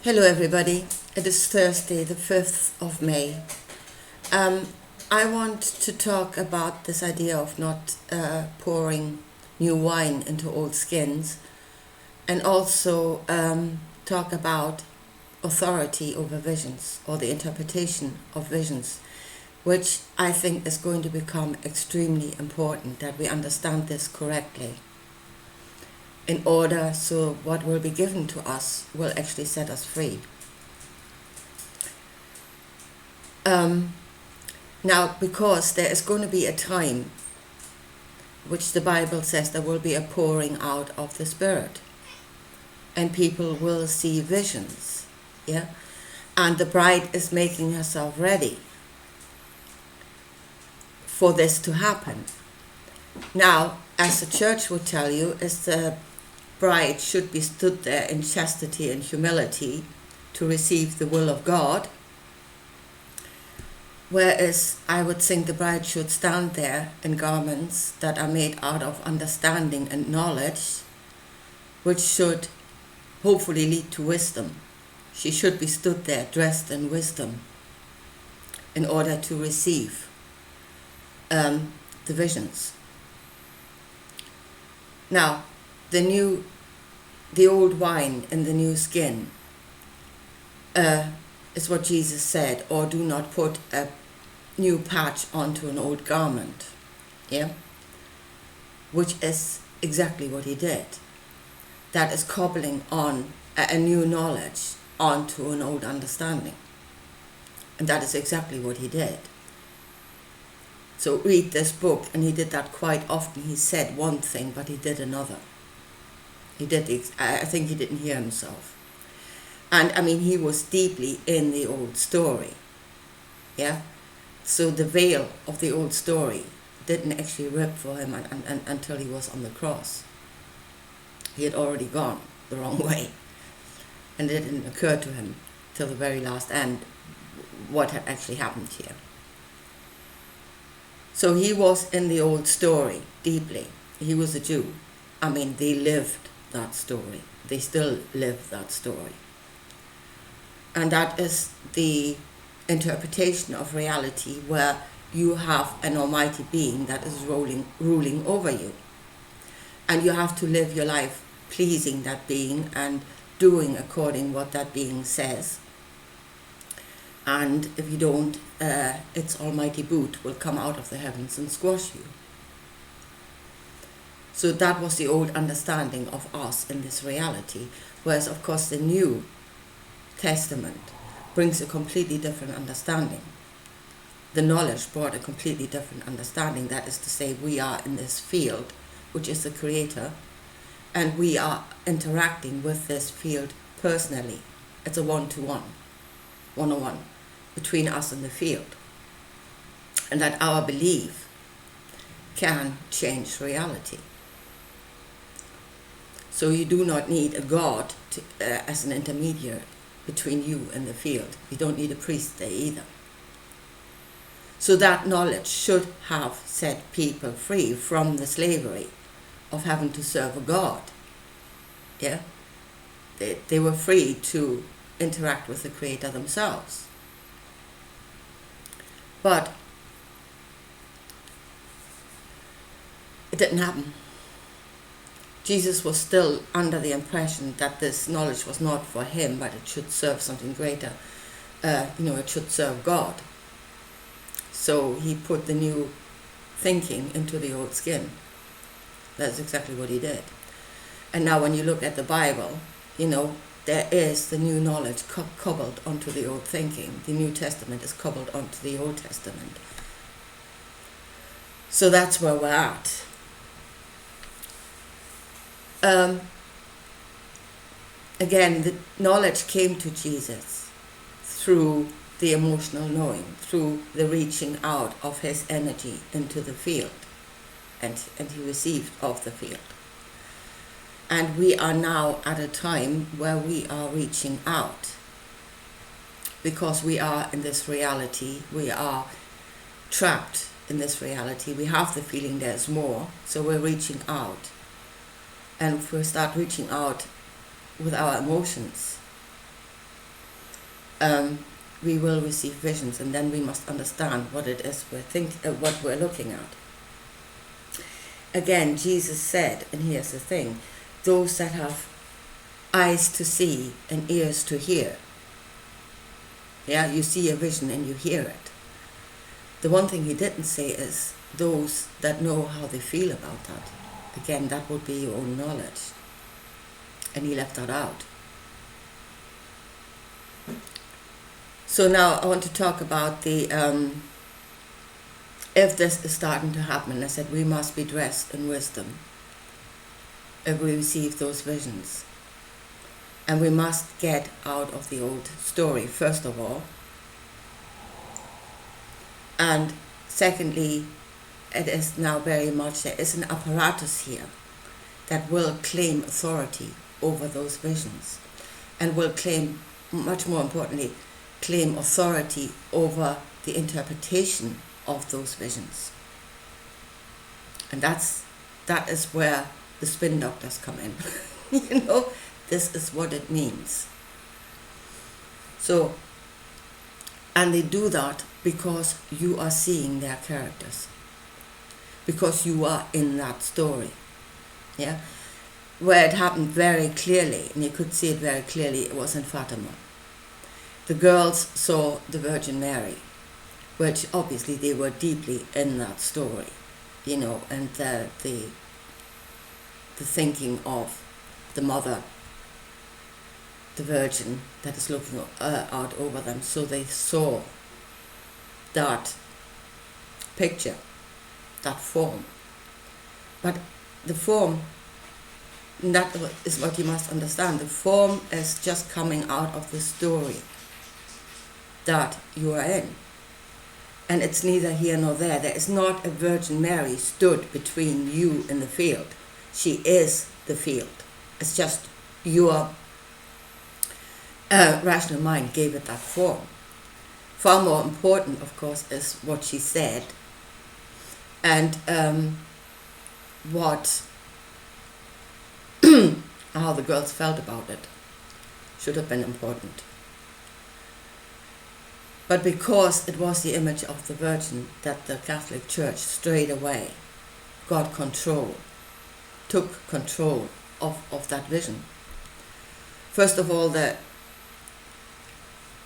Hello everybody, it is Thursday the 5th of May. I want to talk about this idea of not pouring new wine into old skins, and also talk about authority over visions, or the interpretation of visions, which I think is going to become extremely important that we understand this correctly, in order so what will be given to us will actually set us free. Now, because there is going to be a time which the Bible says there will be a pouring out of the Spirit, and people will see visions, yeah, and the bride is making herself ready for this to happen. Now, as the church would tell you, is the bride should be stood there in chastity and humility to receive the will of God, whereas I would think the bride should stand there in garments that are made out of understanding and knowledge, which should hopefully lead to wisdom. She should be stood there dressed in wisdom in order to receive the visions. Now, the old wine in the new skin is what Jesus said, or do not put a new patch onto an old garment, yeah, which is exactly what he did. That is cobbling on a new knowledge onto an old understanding, and that is exactly what he did. So read this book, and he did that quite often. He said one thing, but he did another. I think he didn't hear himself. And I mean, he was deeply in the old story, yeah? So the veil of the old story didn't actually rip for him until he was on the cross. He had already gone the wrong way. And it didn't occur to him till the very last end what had actually happened here. So he was in the old story deeply. He was a Jew. I mean, they lived that story. They still live that story. And that is the interpretation of reality, where you have an almighty being that is ruling over you. And you have to live your life pleasing that being and doing according what that being says. And if you don't, its almighty boot will come out of the heavens and squash you. So that was the old understanding of us in this reality. Whereas, of course, the New Testament brings a completely different understanding. The knowledge brought a completely different understanding. That is to say, we are in this field, which is the Creator, and we are interacting with this field personally. It's a one-on-one, between us and the field. And that our belief can change reality. So you do not need a God as an intermediary between you and the field. You don't need a priest there either. So that knowledge should have set people free from the slavery of having to serve a God. Yeah? They were free to interact with the Creator themselves. But it didn't happen. Jesus was still under the impression that this knowledge was not for him, but it should serve something greater. It should serve God. So he put the new thinking into the old skin. That's exactly what he did. And now when you look at the Bible, there is the new knowledge cobbled onto the old thinking. The New Testament is cobbled onto the Old Testament. So that's where we're at. Again, the knowledge came to Jesus through the emotional knowing, through the reaching out of his energy into the field, and he received of the field. And we are now at a time where we are reaching out, because we are in this reality, we are trapped in this reality, we have the feeling there's more, so we're reaching out. And if we start reaching out with our emotions, we will receive visions, and then we must understand what it is what we're looking at. Again, Jesus said, and here's the thing, those that have eyes to see and ears to hear. Yeah, you see a vision and you hear it. The one thing he didn't say is those that know how they feel about that. Again, that would be your own knowledge. And he left that out. So now I want to talk about the, if this is starting to happen, I said we must be dressed in wisdom if we receive those visions. And we must get out of the old story, first of all. And secondly, it is now very much, there is an apparatus here that will claim authority over those visions and will claim, much more importantly, claim authority over the interpretation of those visions. And that is where the spin doctors come in. You know, this is what it means. So, and they do that because you are seeing their characters, because you are in that story. Yeah, where it happened very clearly, and you could see it very clearly, it was in Fatima. The girls saw the Virgin Mary, which obviously they were deeply in that story, you know, and the thinking of the mother, the Virgin that is looking out over them. So they saw that picture, that form. But the form, that is what you must understand. The form is just coming out of the story that you are in. And it's neither here nor there. There is not a Virgin Mary stood between you and the field. She is the field. It's just your rational mind gave it that form. Far more important, of course, is what she said and how the girls felt about it. Should have been important. But because it was the image of the Virgin that the Catholic Church straight away took control of that vision. First of all,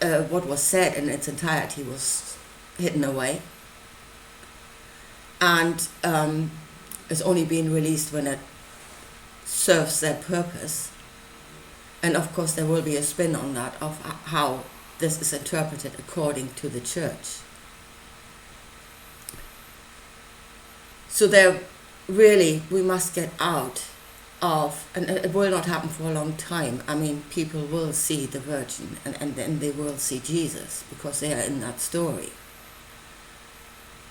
what was said in its entirety was hidden away, and it's only being released when it serves their purpose. And of course there will be a spin on that of how this is interpreted according to the church. So there really, we must get out of, and it will not happen for a long time. I mean, people will see the Virgin and then they will see Jesus because they are in that story.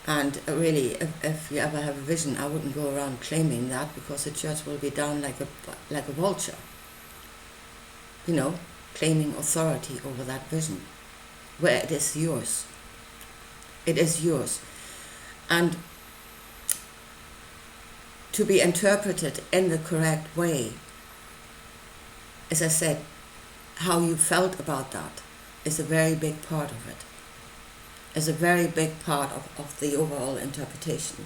And really, if you ever have a vision, I wouldn't go around claiming that, because the church will be down like a vulture, you know, claiming authority over that vision, where it is yours. It is yours. And to be interpreted in the correct way, as I said, how you felt about that is a very big part of it. Is a very big part of the overall interpretation.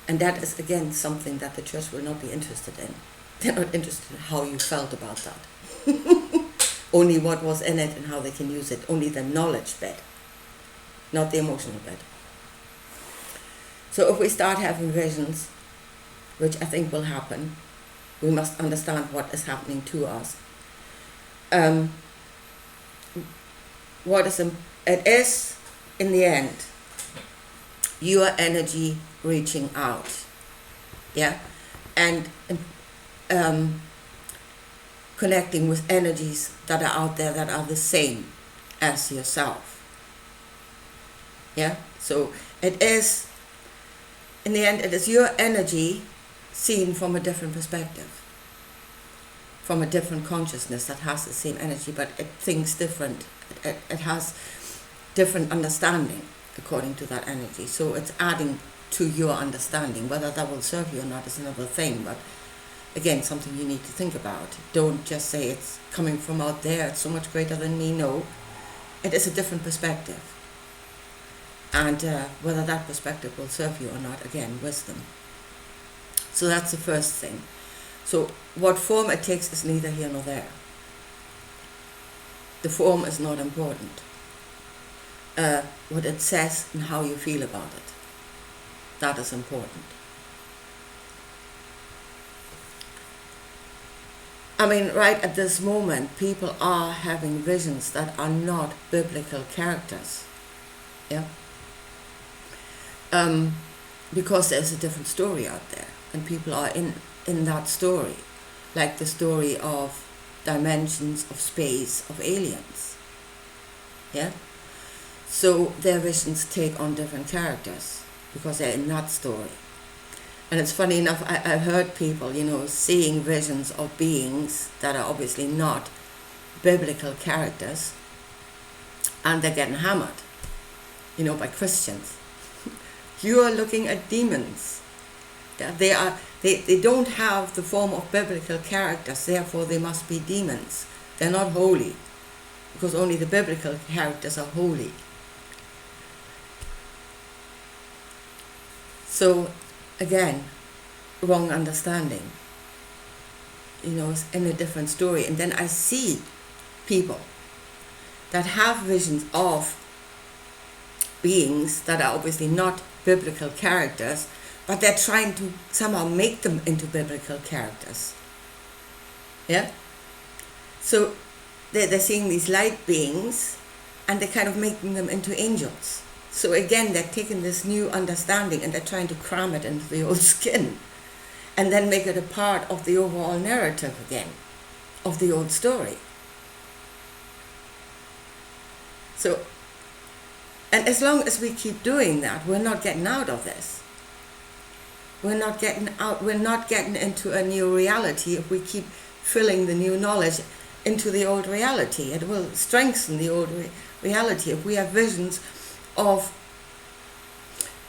And that is, again, something that the church will not be interested in. They're not interested in how you felt about that. Only what was in it and how they can use it. Only the knowledge bit, not the emotional bit. So if we start having visions, which I think will happen, we must understand what is happening to us. It is, in the end, your energy reaching out, yeah, and connecting with energies that are out there that are the same as yourself, yeah. So it is, in the end, it is your energy seen from a different perspective, from a different consciousness that has the same energy, but it thinks different. It has different understanding according to that energy. So it's adding to your understanding. Whether that will serve you or not is another thing, but again, something you need to think about. Don't just say it's coming from out there, it's so much greater than me. No, it is a different perspective. And whether that perspective will serve you or not, again, wisdom. So that's the first thing. So what form it takes is neither here nor there. The form is not important. What it says and how you feel about it, that is important. I mean, right at this moment, people are having visions that are not biblical characters. Yeah. Because there's a different story out there, and people are in that story, like the story of dimensions, of space, of aliens. Yeah. So their visions take on different characters because they're in that story. And it's funny enough, I've heard people, seeing visions of beings that are obviously not biblical characters, and they're getting hammered, by Christians. You are looking at demons. Yeah, they don't have the form of biblical characters, therefore they must be demons. They're not holy, because only the biblical characters are holy. So, again, wrong understanding. It's in a different story. And then I see people that have visions of beings that are obviously not biblical characters, but they're trying to somehow make them into biblical characters. Yeah? So they're seeing these light beings, and they're kind of making them into angels. So again, they're taking this new understanding and they're trying to cram it into the old skin and then make it a part of the overall narrative again, of the old story. So, and as long as we keep doing that, we're not getting out of this. We're not getting into a new reality if we keep filling the new knowledge into the old reality. It will strengthen the old reality. If we have visions of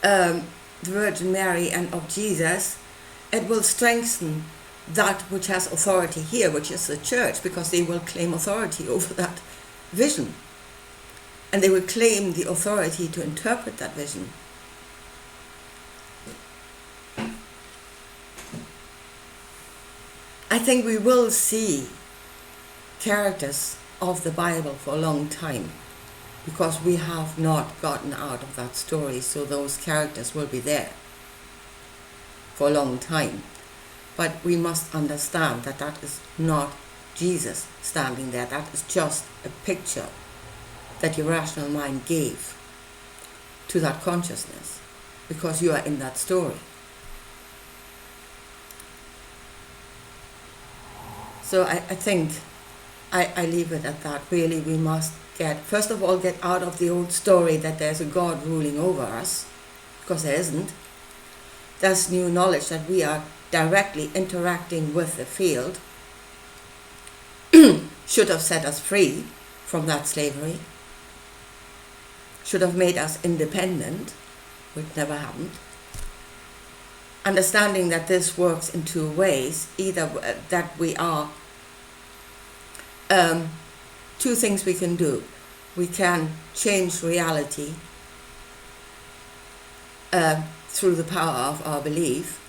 the Virgin Mary and of Jesus, it will strengthen that which has authority here, which is the church, because they will claim authority over that vision. And they will claim the authority to interpret that vision. I think we will see characters of the Bible for a long time, because we have not gotten out of that story, so those characters will be there for a long time. But we must understand that that is not Jesus standing there. That is just a picture that your rational mind gave to that consciousness, because you are in that story. So I think I leave it at that. Really, we must first of all, get out of the old story that there's a God ruling over us, because there isn't. There's new knowledge that we are directly interacting with the field, should have set us free from that slavery, should have made us independent, which never happened. Understanding that this works in two ways, either that we are two things we can do. We can change reality through the power of our belief.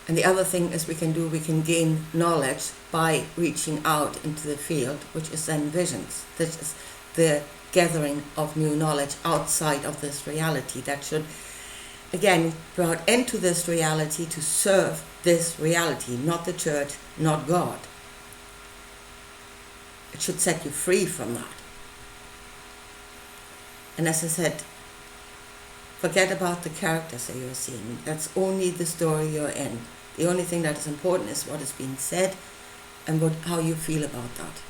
And the other thing is we can gain knowledge by reaching out into the field, which is then visions. This is the gathering of new knowledge outside of this reality that should, again, brought into this reality to serve this reality, not the church, not God. It should set you free from that. And as I said, forget about the characters that you're seeing. That's only the story you're in. The only thing that is important is what is being said and how you feel about that.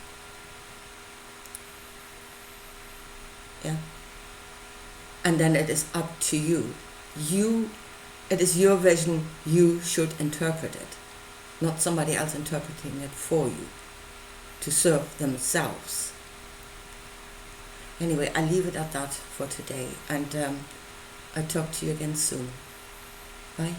Yeah. And then it is up to you. It is your vision. You should interpret it, not somebody else interpreting it for you to serve themselves. Anyway, I leave it at that for today, and I'll talk to you again soon. Bye.